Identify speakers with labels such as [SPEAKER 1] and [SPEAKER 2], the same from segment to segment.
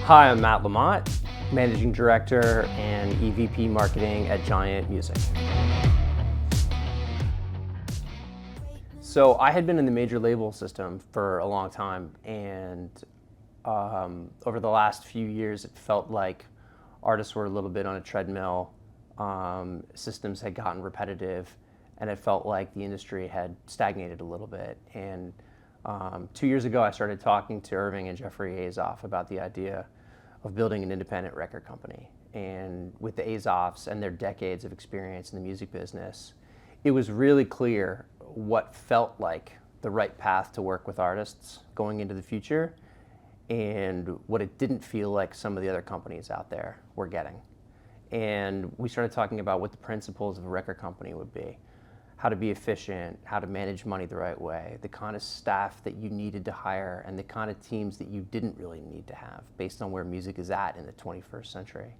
[SPEAKER 1] Hi, I'm Matt LaMotte, Managing Director and EVP Marketing at Giant Music. So I had been in the major label system for a long time, and over the last few years it felt like artists were a little bit on a treadmill. Systems had gotten repetitive, and it felt like the industry had stagnated a little bit. And 2 years ago I started talking to Irving and Jeffrey Azoff about the idea of building an independent record company. And with the Azoffs and their decades of experience in the music business, it was really clear what felt like the right path to work with artists going into the future, and what it didn't feel like some of the other companies out there were getting. And we started talking about what the principles of a record company would be, how to be efficient, how to manage money the right way, the kind of staff that you needed to hire, and the kind of teams that you didn't really need to have based on where music is at in the 21st century.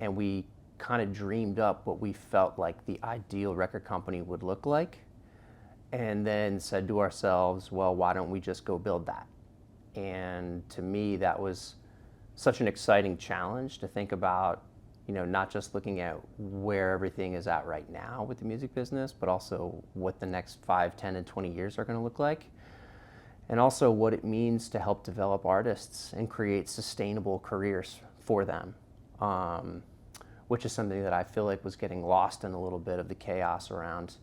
[SPEAKER 1] And we kind of dreamed up what we felt like the ideal record company would look like, and then said to ourselves, well, why don't we just go build that? And to me, that was such an exciting challenge to think about, not just looking at where everything is at right now with the music business, but also what the next 5, 10, and 20 years are going to look like. And also what it means to help develop artists and create sustainable careers for them, which is something that I feel like was getting lost in a little bit of the chaos around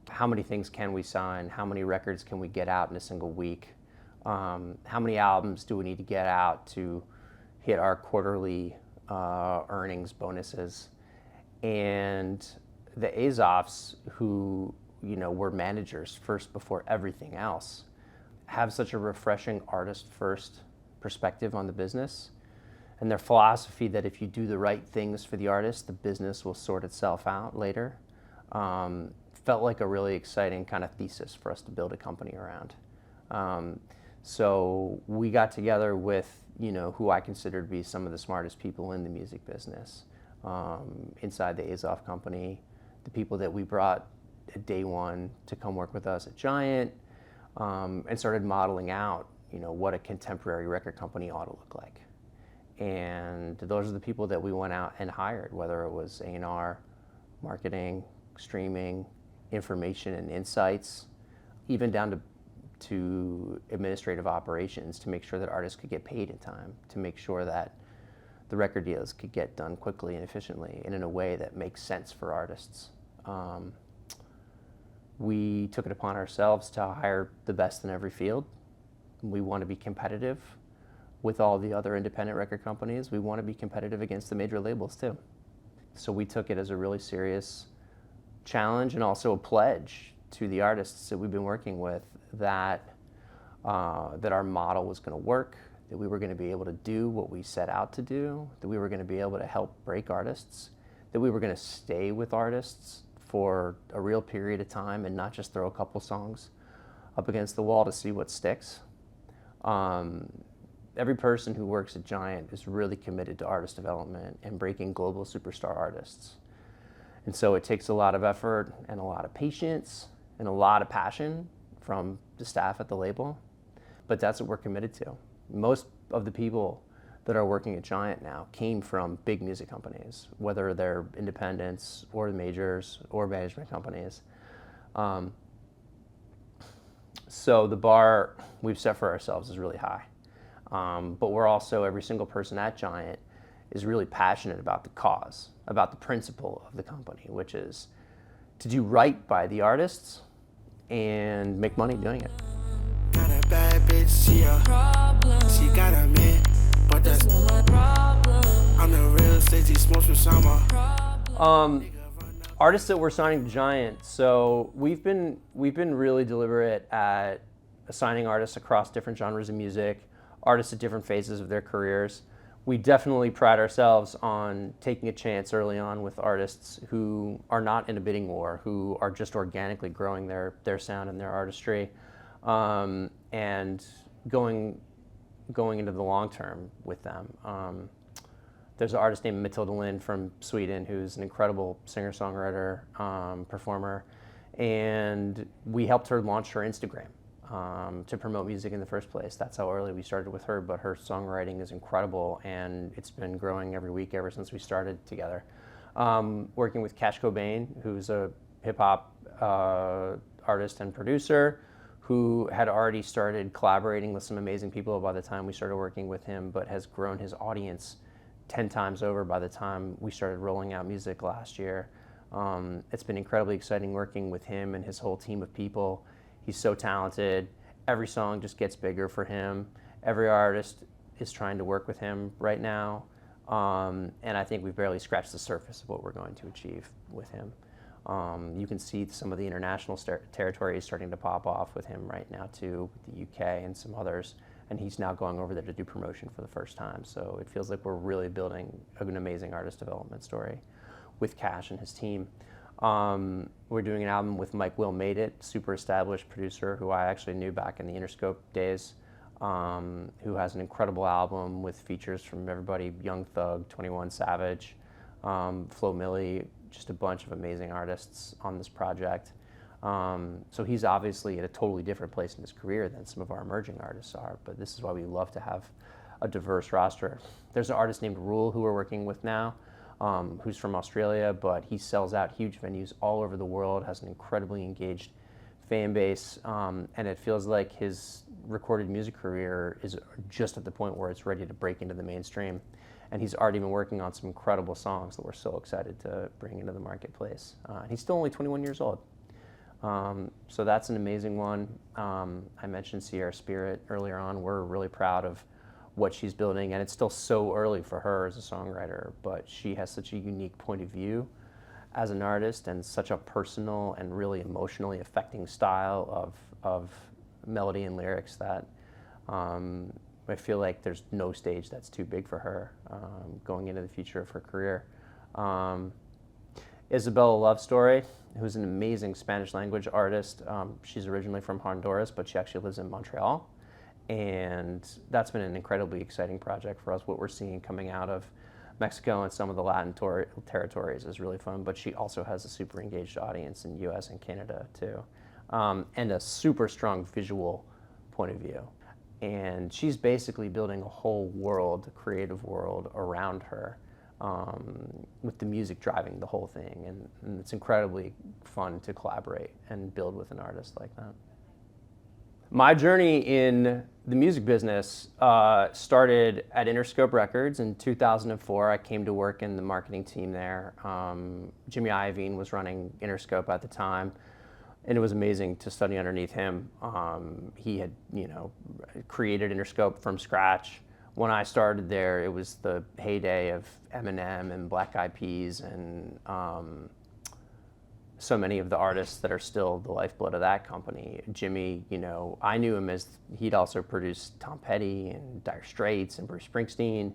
[SPEAKER 1] how many things can we sign, how many records can we get out in a single week, how many albums do we need to get out to hit our quarterly earnings bonuses. And the Azoffs, who were managers first before everything else, have such a refreshing artist first perspective on the business, and their philosophy that if you do the right things for the artist, the business will sort itself out later, felt like a really exciting kind of thesis for us to build a company around. So we got together with who I consider to be some of the smartest people in the music business inside the Azoff Company, the people that we brought at day one to come work with us at Giant, and started modeling out what a contemporary record company ought to look like. And those are the people that we went out and hired, whether it was A&R, marketing, streaming, information and insights, even down to administrative operations, to make sure that artists could get paid in time, to make sure that the record deals could get done quickly and efficiently and in a way that makes sense for artists. We took it upon ourselves to hire the best in every field. We want to be competitive with all the other independent record companies. We want to be competitive against the major labels too. So we took it as a really serious challenge and also a pledge to the artists that we've been working with that our model was going to work, that we were going to be able to do what we set out to do, that we were going to be able to help break artists, that we were going to stay with artists for a real period of time and not just throw a couple songs up against the wall to see what sticks. Every person who works at Giant is really committed to artist development and breaking global superstar artists. And so it takes a lot of effort and a lot of patience and a lot of passion from the staff at the label, but that's what we're committed to. Most of the people that are working at Giant now came from big music companies, whether they're independents or the majors or management companies. So the bar we've set for ourselves is really high. But we're also, every single person at Giant is really passionate about the cause, about the principle of the company, which is to do right by the artists and make money doing it.
[SPEAKER 2] Got a bad bitch, she a problem. She got a man, but that's not my problem. I'm the real estate, he smokes from summer.
[SPEAKER 1] Artists that we're signing to Giant, so we've been really deliberate at assigning artists across different genres of music, artists at different phases of their careers. We definitely pride ourselves on taking a chance early on with artists who are not in a bidding war, who are just organically growing their sound and their artistry, and going into the long term with them. There's an artist named Matilda Lind from Sweden who's an incredible singer-songwriter, performer, and we helped her launch her Instagram. to promote music in the first place. That's how early we started with her, but her songwriting is incredible, and it's been growing every week ever since we started together. Working with Cash Cobain, who's a hip-hop artist and producer, who had already started collaborating with some amazing people by the time we started working with him, but has grown his audience 10 times over by the time we started rolling out music last year. It's been incredibly exciting working with him and his whole team of people. He's so talented. Every song just gets bigger for him. Every artist is trying to work with him right now. And I think we've barely scratched the surface of what we're going to achieve with him. You can see some of the international territories starting to pop off with him right now too, with the UK and some others. And he's now going over there to do promotion for the first time. So it feels like we're really building an amazing artist development story with Cash and his team. We're doing an album with Mike Will Made It, super established producer who I actually knew back in the Interscope days, who has an incredible album with features from everybody, Young Thug, 21 Savage, Flo Milli, just a bunch of amazing artists on this project. So he's obviously at a totally different place in his career than some of our emerging artists are, but this is why we love to have a diverse roster. There's an artist named Rule who we're working with now, who's from Australia, but he sells out huge venues all over the world, has an incredibly engaged fan base, and it feels like his recorded music career is just at the point where it's ready to break into the mainstream. And he's already been working on some incredible songs that we're so excited to bring into the marketplace. And he's still only 21 years old. So that's an amazing one. I mentioned Sierra Spirit earlier on. We're really proud of what she's building, and it's still so early for her as a songwriter, but she has such a unique point of view as an artist and such a personal and really emotionally affecting style of melody and lyrics that I feel like there's no stage that's too big for her going into the future of her career. Isabella Love Story, who's an amazing Spanish language artist. She's originally from Honduras, but she actually lives in Montreal. And that's been an incredibly exciting project for us. What we're seeing coming out of Mexico and some of the Latin territories is really fun, but she also has a super engaged audience in the US and Canada too. And a super strong visual point of view. And she's basically building a whole world, a creative world around her, with the music driving the whole thing. And it's incredibly fun to collaborate and build with an artist like that. My journey in the music business started at Interscope Records in 2004. I came to work in the marketing team there. Jimmy Iovine was running Interscope at the time, and it was amazing to study underneath him. He had, created Interscope from scratch. When I started there, it was the heyday of Eminem and Black Eyed Peas and so many of the artists that are still the lifeblood of that company. Jimmy, I knew him as he'd also produced Tom Petty and Dire Straits and Bruce Springsteen.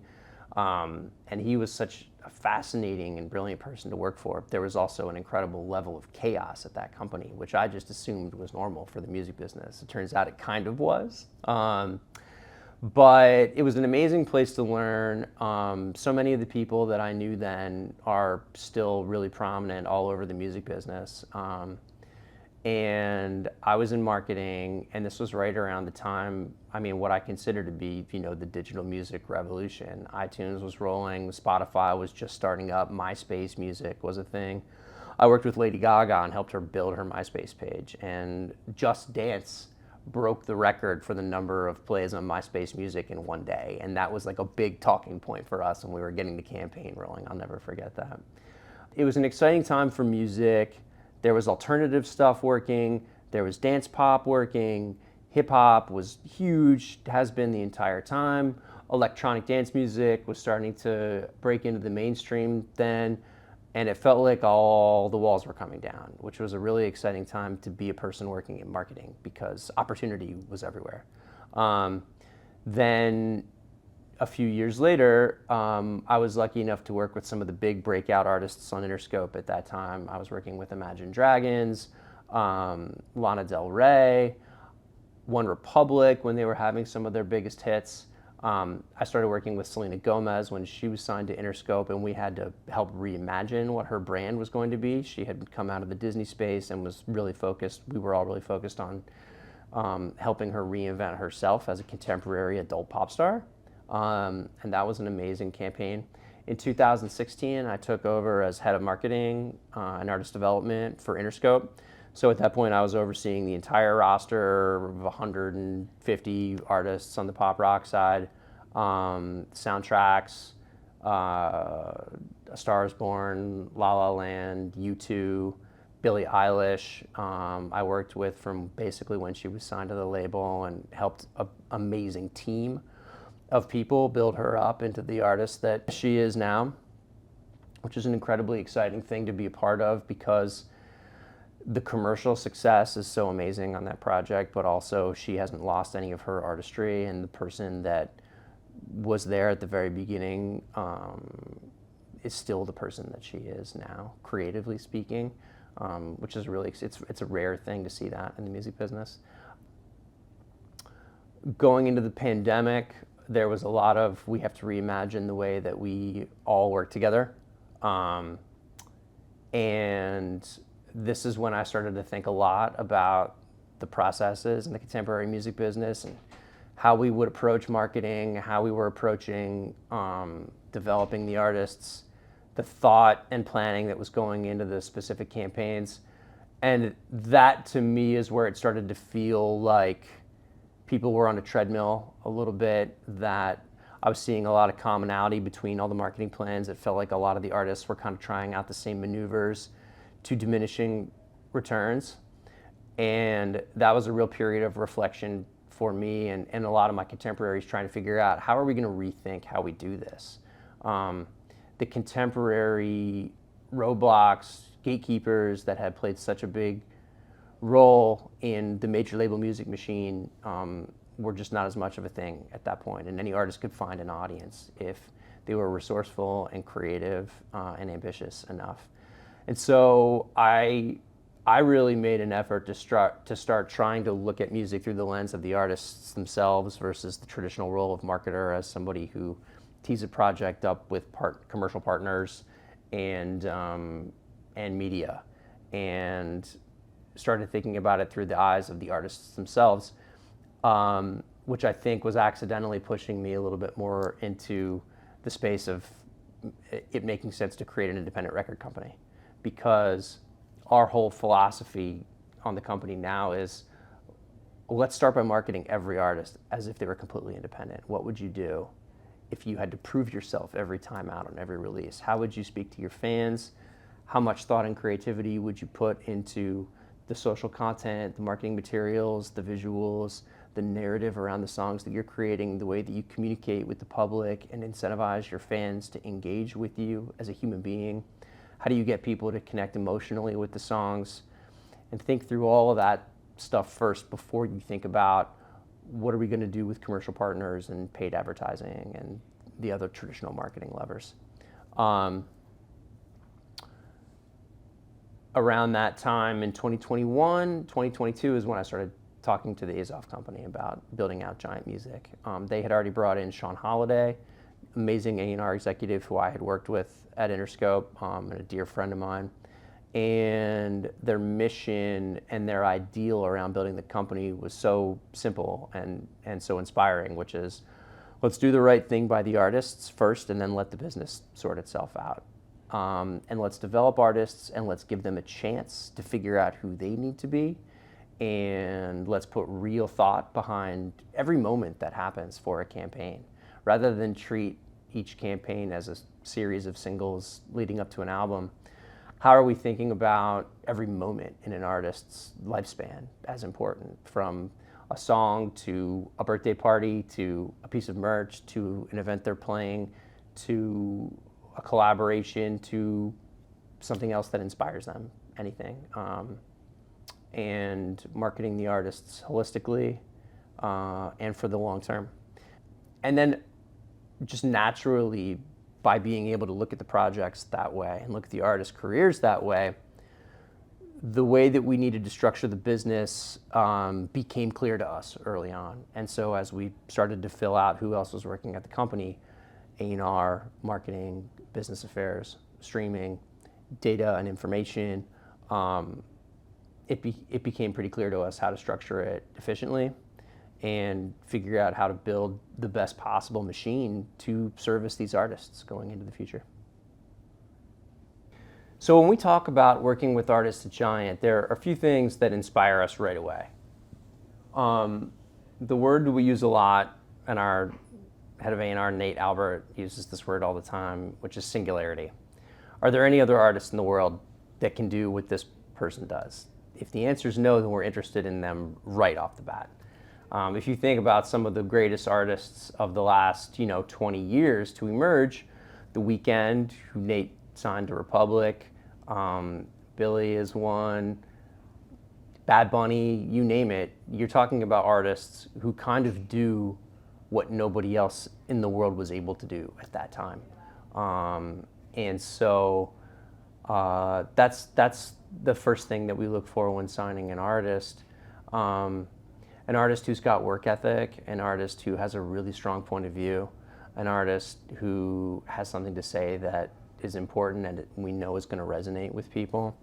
[SPEAKER 1] And he was such a fascinating and brilliant person to work for. There was also an incredible level of chaos at that company, which I just assumed was normal for the music business. It turns out it kind of was. But it was an amazing place to learn. So many of the people that I knew then are still really prominent all over the music business. And I was in marketing, and this was right around the time, what I consider to be, the digital music revolution. iTunes was rolling, Spotify was just starting up, MySpace music was a thing. I worked with Lady Gaga and helped her build her MySpace page, and Just Dance broke the record for the number of plays on MySpace music in one day, and that was like a big talking point for us when we were getting the campaign rolling. I'll never forget that. It was an exciting time for music. There was alternative stuff working, there was dance pop working, hip hop was huge, has been the entire time. Electronic dance music was starting to break into the mainstream then, and it felt like all the walls were coming down, which was a really exciting time to be a person working in marketing because opportunity was everywhere. Then a few years later, I was lucky enough to work with some of the big breakout artists on Interscope at that time. I was working with Imagine Dragons, Lana Del Rey, One Republic when they were having some of their biggest hits. I started working with Selena Gomez when she was signed to Interscope, and we had to help reimagine what her brand was going to be. She had come out of the Disney space and was really focused. We were all really focused on helping her reinvent herself as a contemporary adult pop star. And that was an amazing campaign. In 2016, I took over as head of marketing and artist development for Interscope. So at that point, I was overseeing the entire roster of 150 artists on the pop rock side, soundtracks, A Star Is Born, La La Land, U2, Billie Eilish. I worked with from basically when she was signed to the label and helped an amazing team of people build her up into the artist that she is now, which is an incredibly exciting thing to be a part of because the commercial success is so amazing on that project, but also she hasn't lost any of her artistry, and the person that was there at the very beginning is still the person that she is now, creatively speaking, which is really, it's a rare thing to see that in the music business. Going into the pandemic, there was a lot of, we have to reimagine the way that we all work together. And this is when I started to think a lot about the processes in the contemporary music business and how we would approach marketing, how we were approaching developing the artists, the thought and planning that was going into the specific campaigns. And that to me is where it started to feel like people were on a treadmill a little bit, that I was seeing a lot of commonality between all the marketing plans. It felt like a lot of the artists were kind of trying out the same maneuvers to diminishing returns. And that was a real period of reflection for me and a lot of my contemporaries, trying to figure out how are we going to rethink how we do this. The contemporary roadblocks, gatekeepers that had played such a big role in the major label music machine were just not as much of a thing at that point. And any artist could find an audience if they were resourceful and creative and ambitious enough. And so I really made an effort to start trying to look at music through the lens of the artists themselves versus the traditional role of marketer as somebody who tees a project up with commercial partners and media, and started thinking about it through the eyes of the artists themselves, which I think was accidentally pushing me a little bit more into the space of it making sense to create an independent record company. Because our whole philosophy on the company now is, let's start by marketing every artist as if they were completely independent. What would you do if you had to prove yourself every time out on every release? How would you speak to your fans? How much thought and creativity would you put into the social content, the marketing materials, the visuals, the narrative around the songs that you're creating, the way that you communicate with the public and incentivize your fans to engage with you as a human being? How do you get people to connect emotionally with the songs? And think through all of that stuff first before you think about what are we going to do with commercial partners and paid advertising and the other traditional marketing levers. Around that time in 2021, 2022 is when I started talking to the Azoff Company about building out Giant Music. They had already brought in Sean Holliday, amazing A&R executive who I had worked with at Interscope, and a dear friend of mine. And their mission and their ideal around building the company was so simple and so inspiring, which is, let's do the right thing by the artists first and then let the business sort itself out. And let's develop artists and let's give them a chance to figure out who they need to be. And let's put real thought behind every moment that happens for a campaign, rather than treat each campaign as a series of singles leading up to an album. How are we thinking about every moment in an artist's lifespan as important, from a song to a birthday party to a piece of merch to an event they're playing to a collaboration to something else that inspires them, anything. And marketing the artists holistically and for the long term. And then just naturally, by being able to look at the projects that way and look at the artists' careers that way, the way that we needed to structure the business became clear to us early on. And so as we started to fill out who else was working at the company, A&R, marketing, business affairs, streaming, data and information, it became pretty clear to us how to structure it efficiently and figure out how to build the best possible machine to service these artists going into the future. So when we talk about working with artists at Giant, there are a few things that inspire us right away. The word we use a lot, and our head of A&R, Nate Albert, uses this word all the time, which is singularity. Are there any other artists in the world that can do what this person does? If the answer is no, then we're interested in them right off the bat. If you think about some of the greatest artists of the last 20 years to emerge, The Weeknd, who Nate signed to Republic, Billy is one, Bad Bunny, you name it, you're talking about artists who kind of do what nobody else in the world was able to do at that time. And so that's the first thing that we look for when signing an artist. An artist who's got work ethic, an artist who has a really strong point of view, an artist who has something to say that is important and we know is going to resonate with people.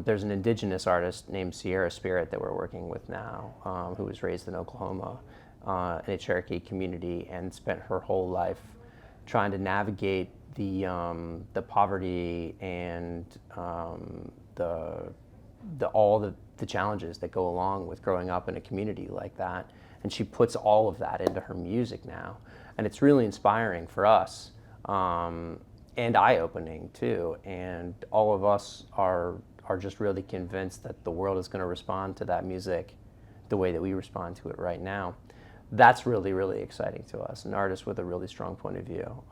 [SPEAKER 1] There's an indigenous artist named Sierra Spirit that we're working with now, who was raised in Oklahoma in a Cherokee community and spent her whole life trying to navigate the poverty and all the challenges that go along with growing up in a community like that. And she puts all of that into her music now. And it's really inspiring for us and eye-opening too. And all of us are just really convinced that the world is going to respond to that music the way that we respond to it right now. That's really, really exciting to us, an artist with a really strong point of view.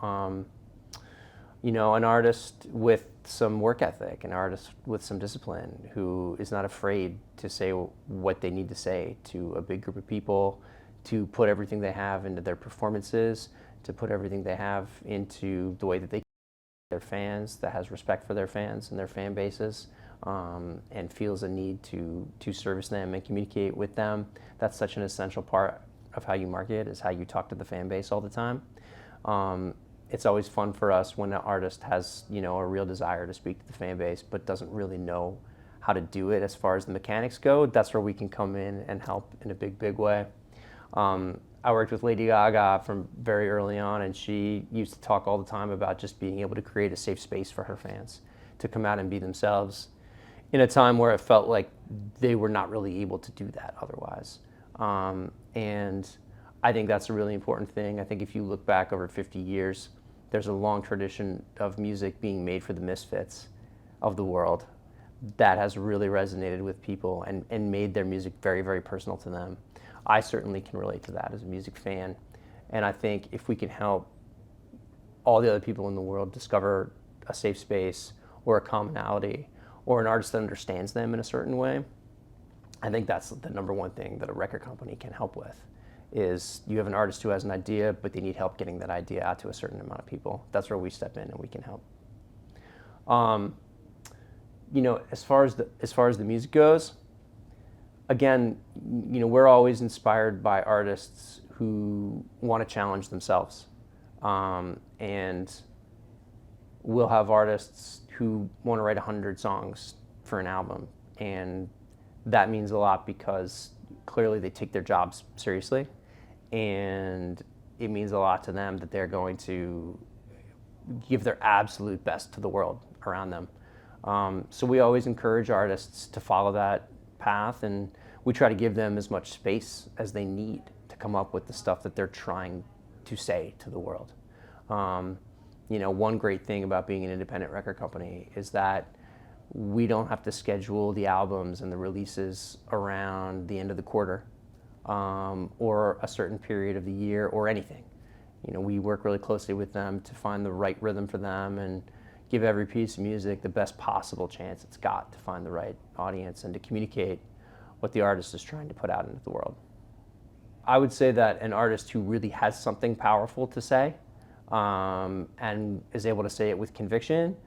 [SPEAKER 1] An artist with some work ethic, an artist with some discipline who is not afraid to say what they need to say to a big group of people, to put everything they have into their performances, to put everything they have into the way that they their fans, that has respect for their fans and their fan bases, and feels a need to service them and communicate with them. That's such an essential part of how you market, is how you talk to the fan base all the time. It's always fun for us when an artist has, a real desire to speak to the fan base, but doesn't really know how to do it as far as the mechanics go. That's where we can come in and help in a big, big way. I worked with Lady Gaga from very early on, and she used to talk all the time about just being able to create a safe space for her fans to come out and be themselves in a time where it felt like they were not really able to do that otherwise. And I think that's a really important thing. I think if you look back over 50 years, there's a long tradition of music being made for the misfits of the world that has really resonated with people and made their music very, very personal to them. I certainly can relate to that as a music fan. And I think if we can help all the other people in the world discover a safe space or a commonality or an artist that understands them in a certain way, I think that's the number one thing that a record company can help with. Is you have an artist who has an idea, but they need help getting that idea out to a certain amount of people. That's where we step in and we can help. As far as the music goes, again, we're always inspired by artists who want to challenge themselves, and we'll have artists who want to write 100 songs for an album, and that means a lot because clearly they take their jobs seriously, and it means a lot to them that they're going to give their absolute best to the world around them. So we always encourage artists to follow that path, and we try to give them as much space as they need to come up with the stuff that they're trying to say to the world. One great thing about being an independent record company is that we don't have to schedule the albums and the releases around the end of the quarter or a certain period of the year or anything. We work really closely with them to find the right rhythm for them and give every piece of music the best possible chance it's got to find the right audience and to communicate what the artist is trying to put out into the world. I would say that an artist who really has something powerful to say and is able to say it with conviction,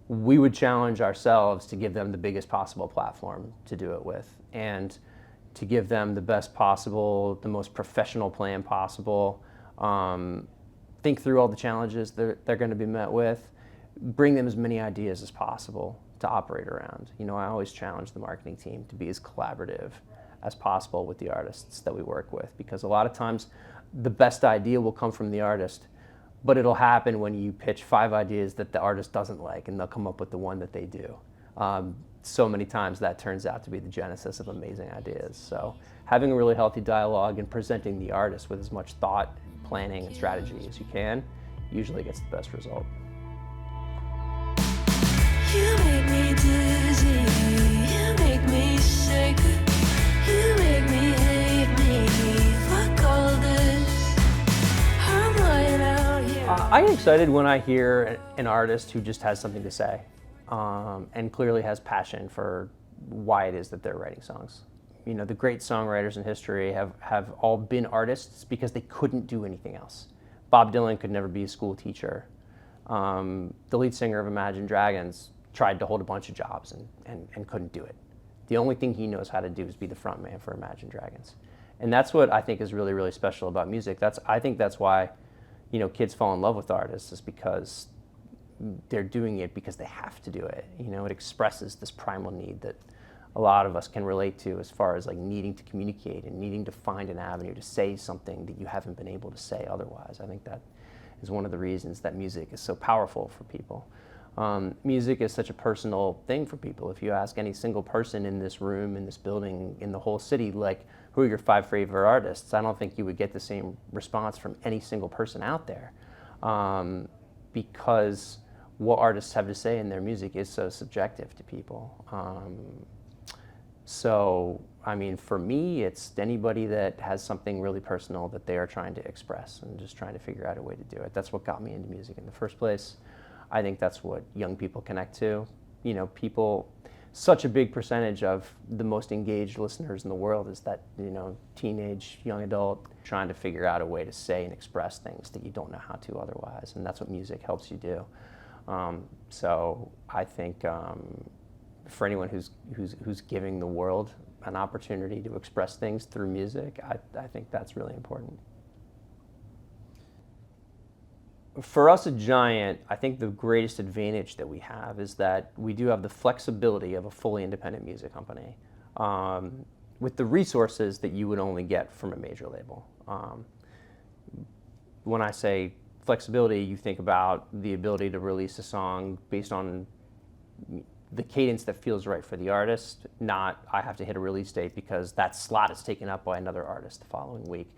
[SPEAKER 1] we would challenge ourselves to give them the biggest possible platform to do it with and to give them the best possible, the most professional plan possible, think through all the challenges they're going to be met with, bring them as many ideas as possible to operate around. You know, I always challenge the marketing team to be as collaborative as possible with the artists that we work with, because a lot of times the best idea will come from the artist, but it'll happen when you pitch 5 ideas that the artist doesn't like, and they'll come up with the one that they do. So many times that turns out to be the genesis of amazing ideas. So having a really healthy dialogue and presenting the artist with as much thought, planning, and strategy as you can usually gets the best result.
[SPEAKER 3] You make me dizzy, you make me sick, you make me hate me, fuck all this, I'm lying out here.
[SPEAKER 1] I get excited when I hear an artist who just has something to say, and clearly has passion for why it is that they're writing songs. You know, the great songwriters in history have all been artists because they couldn't do anything else. Bob Dylan could never be a school teacher. The lead singer of Imagine Dragons tried to hold a bunch of jobs and couldn't do it. The only thing he knows how to do is be the front man for Imagine Dragons. And that's what I think is really, really special about music. I think that's why, you know, kids fall in love with artists, is because they're doing it because they have to do it. You know, it expresses this primal need that a lot of us can relate to, as far as like needing to communicate and needing to find an avenue to say something that you haven't been able to say otherwise. I think that is one of the reasons that music is so powerful for people. Music is such a personal thing for people. If you ask any single person in this room, in this building, in the whole city, like, who are your 5 favorite artists, I don't think you would get the same response from any single person out there, because what artists have to say in their music is so subjective to people. So, I mean, for me, it's anybody that has something really personal that they are trying to express and just trying to figure out a way to do it. That's what got me into music in the first place. I think that's what young people connect to. You know, people, such a big percentage of the most engaged listeners in the world is that, you know, teenage, young adult, trying to figure out a way to say and express things that you don't know how to otherwise. And that's what music helps you do. So I think for anyone who's giving the world an opportunity to express things through music, I think that's really important. For us at Giant, I think the greatest advantage that we have is that we do have the flexibility of a fully independent music company, with the resources that you would only get from a major label. When I say flexibility, you think about the ability to release a song based on the cadence that feels right for the artist, not I have to hit a release date because that slot is taken up by another artist the following week.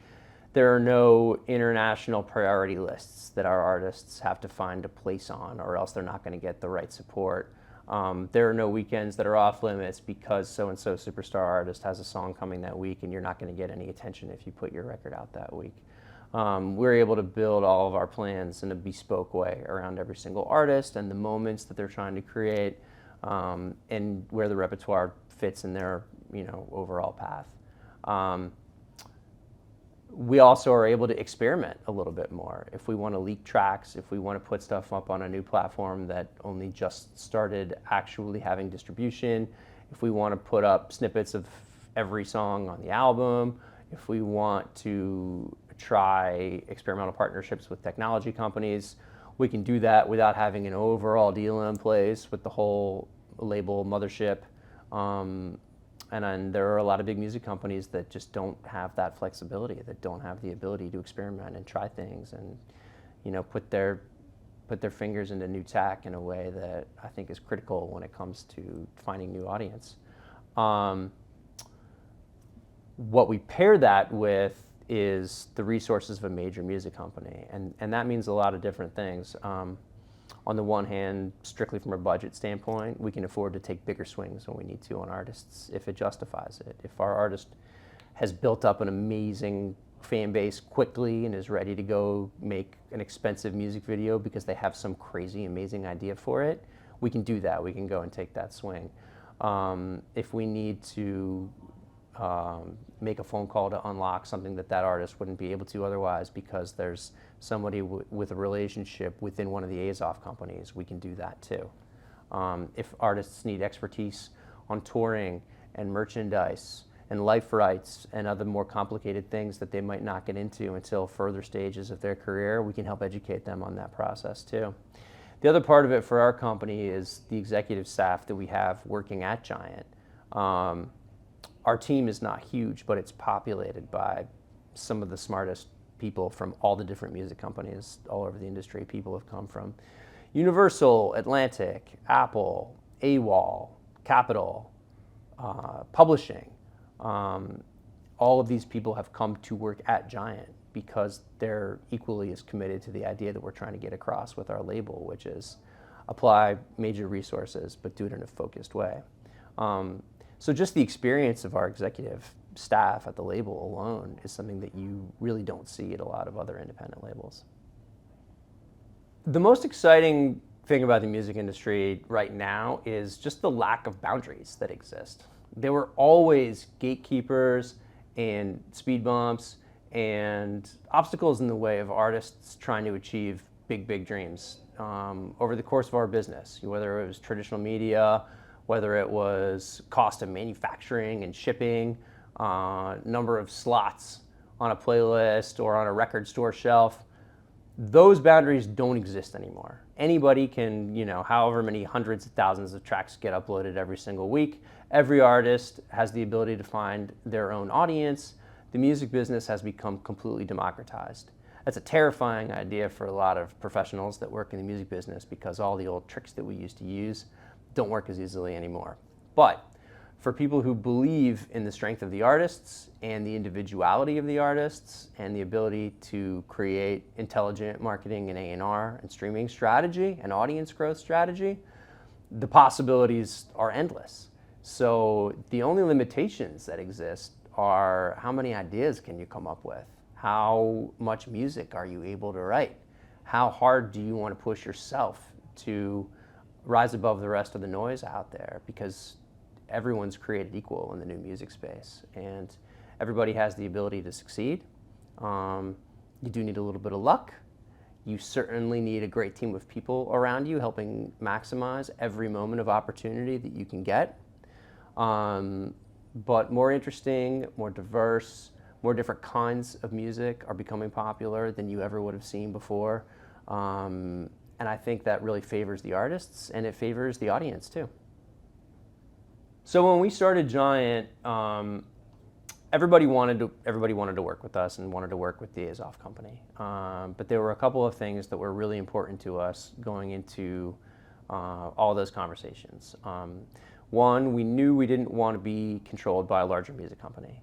[SPEAKER 1] There are no international priority lists that our artists have to find a place on, or else they're not going to get the right support. There are no weekends that are off limits because so-and-so superstar artist has a song coming that week and you're not going to get any attention if you put your record out that week. We're able to build all of our plans in a bespoke way around every single artist and the moments that they're trying to create, and where the repertoire fits in their, you know, overall path. We also are able to experiment a little bit more. If we want to leak tracks, if we want to put stuff up on a new platform that only just started actually having distribution, if we want to put up snippets of every song on the album, if we want to try experimental partnerships with technology companies, we can do that without having an overall deal in place with the whole label mothership. And then there are a lot of big music companies that just don't have that flexibility, that don't have the ability to experiment and try things and, you know, put their fingers into new tack in a way that I think is critical when it comes to finding new audience. What we pair that with is the resources of a major music company, and that means a lot of different things. On the one hand, strictly from a budget standpoint, we can afford to take bigger swings when we need to on artists if it justifies it. If our artist has built up an amazing fan base quickly and is ready to go make an expensive music video because they have some crazy, amazing idea for it, we can do that. We can go and take that swing. If we need to make a phone call to unlock something that artist wouldn't be able to otherwise because there's somebody with a relationship within one of the Azoff companies, we can do that too. If artists need expertise on touring and merchandise and life rights and other more complicated things that they might not get into until further stages of their career, we can help educate them on that process too. The other part of it for our company is the executive staff that we have working at Giant. Our team is not huge, but it's populated by some of the smartest people from all the different music companies all over the industry. People have come from Universal, Atlantic, Apple, AWOL, Capitol, publishing. All of these people have come to work at Giant because they're equally as committed to the idea that we're trying to get across with our label, which is apply major resources, but do it in a focused way. So just the experience of our executive staff at the label alone is something that you really don't see at a lot of other independent labels. The most exciting thing about the music industry right now is just the lack of boundaries that exist. There were always gatekeepers and speed bumps and obstacles in the way of artists trying to achieve big dreams over the course of our business, whether it was traditional media, whether it was cost of manufacturing and shipping, number of slots on a playlist or on a record store shelf. Those boundaries don't exist anymore. Anybody can, however many hundreds of thousands of tracks get uploaded every single week. Every artist has the ability to find their own audience. The music business has become completely democratized. That's a terrifying idea for a lot of professionals that work in the music business because all the old tricks that we used to use don't work as easily anymore. But for people who believe in the strength of the artists and the individuality of the artists and the ability to create intelligent marketing and A&R and streaming strategy and audience growth strategy, the possibilities are endless. So the only limitations that exist are how many ideas can you come up with? How much music are you able to write? How hard do you want to push yourself to rise above the rest of the noise out there? Because everyone's created equal in the new music space and everybody has the ability to succeed. You do need a little bit of luck. You certainly need a great team of people around you helping maximize every moment of opportunity that you can get. But more interesting, more diverse, more different kinds of music are becoming popular than you ever would have seen before. And I think that really favors the artists and it favors the audience too. So when we started Giant, everybody wanted to work with us and wanted to work with the Azoff Company. But there were a couple of things that were really important to us going into all those conversations. One, we knew we didn't want to be controlled by a larger music company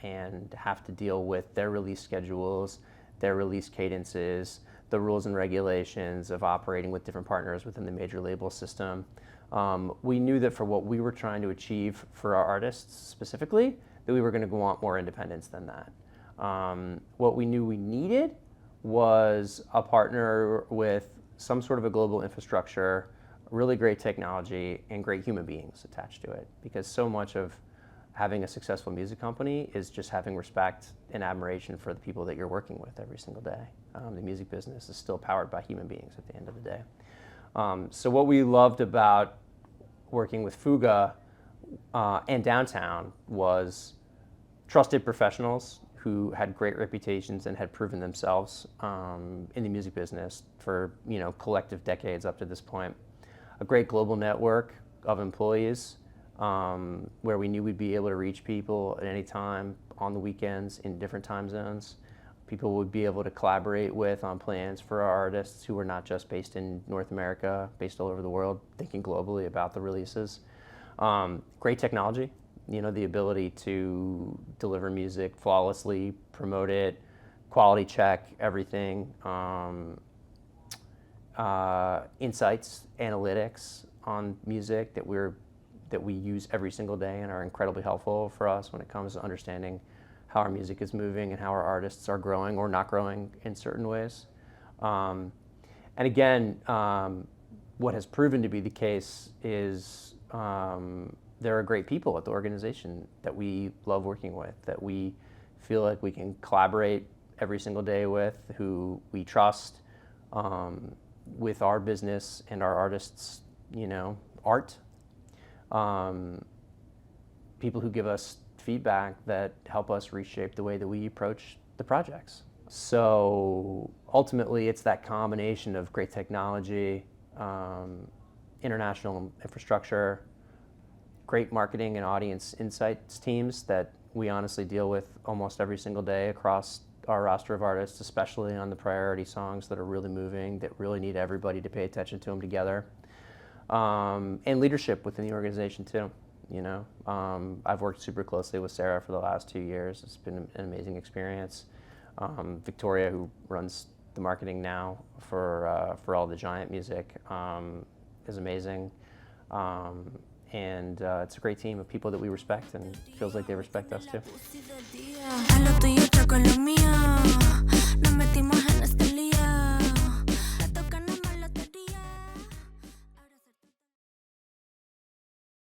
[SPEAKER 1] and have to deal with their release schedules, their release cadences, the rules and regulations of operating with different partners within the major label system. We knew that for what we were trying to achieve for our artists specifically, that we were going to want more independence than that. What we knew we needed was a partner with some sort of a global infrastructure, really great technology, and great human beings attached to it. Because so much of having a successful music company is just having respect and admiration for the people that you're working with every single day. The music business is still powered by human beings at the end of the day. So what we loved about working with Fuga and Downtown was trusted professionals who had great reputations and had proven themselves in the music business for collective decades up to this point. A great global network of employees where we knew we'd be able to reach people at any time on the weekends in different time zones. People would be able to collaborate with on plans for our artists who were not just based in North America, based all over the world, thinking globally about the releases. Great technology, the ability to deliver music flawlessly, promote it, quality check everything, insights, analytics on music that we use every single day and are incredibly helpful for us when it comes to understanding how our music is moving and how our artists are growing or not growing in certain ways. And again, what has proven to be the case is there are great people at the organization that we love working with, that we feel like we can collaborate every single day with, who we trust with our business and our artists' art. People who give us feedback that help us reshape the way that we approach the projects. So ultimately, it's that combination of great technology, international infrastructure, great marketing and audience insights teams that we honestly deal with almost every single day across our roster of artists, especially on the priority songs that are really moving, that really need everybody to pay attention to them together. And leadership within the organization too. You know, I've worked super closely with Sarah for the last 2 years. It's been an amazing experience. Victoria, who runs the marketing now for all the Giant music, is amazing. And it's a great team of people that we respect, and feels like they respect us too.